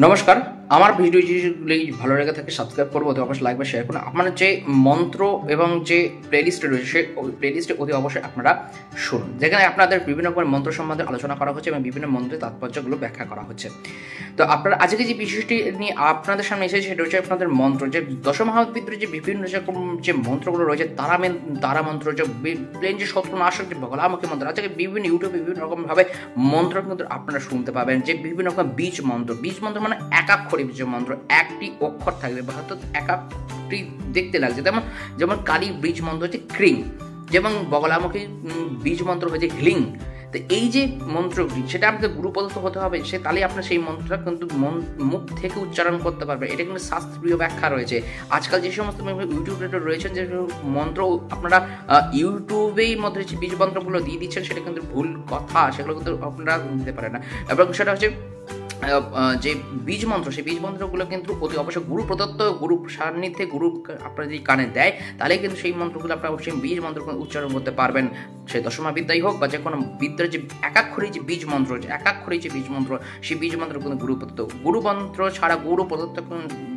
নমস্কার, আমার ভিডিওগুলি ভালো লেগে থাকে সাবস্ক্রাইব করবো, অতি অবশ্যই লাইক বা শেয়ার করুন। আপনার যে মন্ত্র এবং যে প্লেলিস্টে রয়েছে সেই প্লেলিস্টে অতি অবশ্যই আপনারা শুনুন, যেখানে আপনাদের বিভিন্ন রকমের মন্ত্র সম্বন্ধে আলোচনা করা হচ্ছে এবং বিভিন্ন মন্ত্রের তাৎপর্যগুলো ব্যাখ্যা করা হচ্ছে। তো আপনারা আজকে যে বিষয়টি নিয়ে আপনাদের সামনে এসেছে সেটা হচ্ছে আপনাদের মন্ত্র, যে দশমহাবিদ্যের যে বিভিন্ন রকম যে মন্ত্রগুলো রয়েছে, তারা মন্ত্র, যে প্লেন যে সত্যনাশক যে বগলামুখী মন্ত্র, আজকে বিভিন্ন ইউটিউবে বিভিন্ন রকমভাবে মন্ত্র কিন্তু আপনারা শুনতে পাবেন, যে বিভিন্ন রকম বীজ মন্ত্র মানে একাক্ষরী বীজ মন্ত্র, একটি অক্ষর থাকবে বা হয়তো একাক্ষরী দেখতে লাগছে, যেমন কালী বীজ মন্ত্র হচ্ছে ক্রিং, যেমন বগলামুখী বীজ মন্ত্র হয়েছে হিলিং। তো এই যে মন্ত্রটি সেটা আপনাদের গুরু প্রদত্ত হতে হবে, সে তাহলে আপনার সেই মন্ত্রটা কিন্তু মুখ থেকে উচ্চারণ করতে পারবে। এটা কিন্তু শাস্ত্রীয় ব্যাখ্যা রয়েছে। আজকাল যে সমস্ত ইউটিউবে রয়েছেন যে মন্ত্র আপনারা ইউটিউবেই মধ্যে যে বীজ মন্ত্রগুলো দিয়ে দিচ্ছেন, সেটা কিন্তু ভুল কথা, সেগুলো কিন্তু আপনারা নিতে পারেন না। এবং সেটা হচ্ছে যে বীজ মন্ত্র, সেই বীজ মন্ত্রগুলো কিন্তু অতি অবশ্যই গুরু প্রদত্ত, গুরু সান্নিধ্যে গুরু আপনার যদি কানে দেয়, তাহলে কিন্তু সেই মন্ত্রগুলো আপনারা সেই বীজ মন্ত্রগুলো উচ্চারণ করতে পারবেন। সেই দশমা বিদ্যাই হোক বা যে কোনো বিদ্যার যে একাক্ষরী যে বীজ মন্ত্র, সেই বীজ মন্ত্র কিন্তু গুরু প্রদত্ত। গুরু মন্ত্র ছাড়া, গুরু প্রদত্ত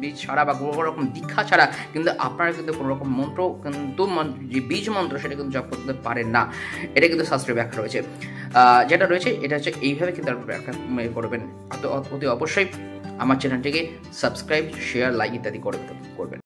বীজ ছাড়া বা কোনো রকম দীক্ষা ছাড়া কিন্তু আপনারা কিন্তু কোনো রকম মন্ত্র কিন্তু যে বীজ মন্ত্র সেটা কিন্তু জপ করতে পারেন না। এটা কিন্তু শাস্ত্রীয় ব্যাখ্যা রয়েছে, যেটা রয়েছে এটা হচ্ছে এইভাবে কিন্তু আপনারা ব্যাখ্যা করবেন। অতি অবশ্যই আমার চ্যানেলটিকে সাবস্ক্রাইব, শেয়ার, লাইক ইত্যাদি করবেন।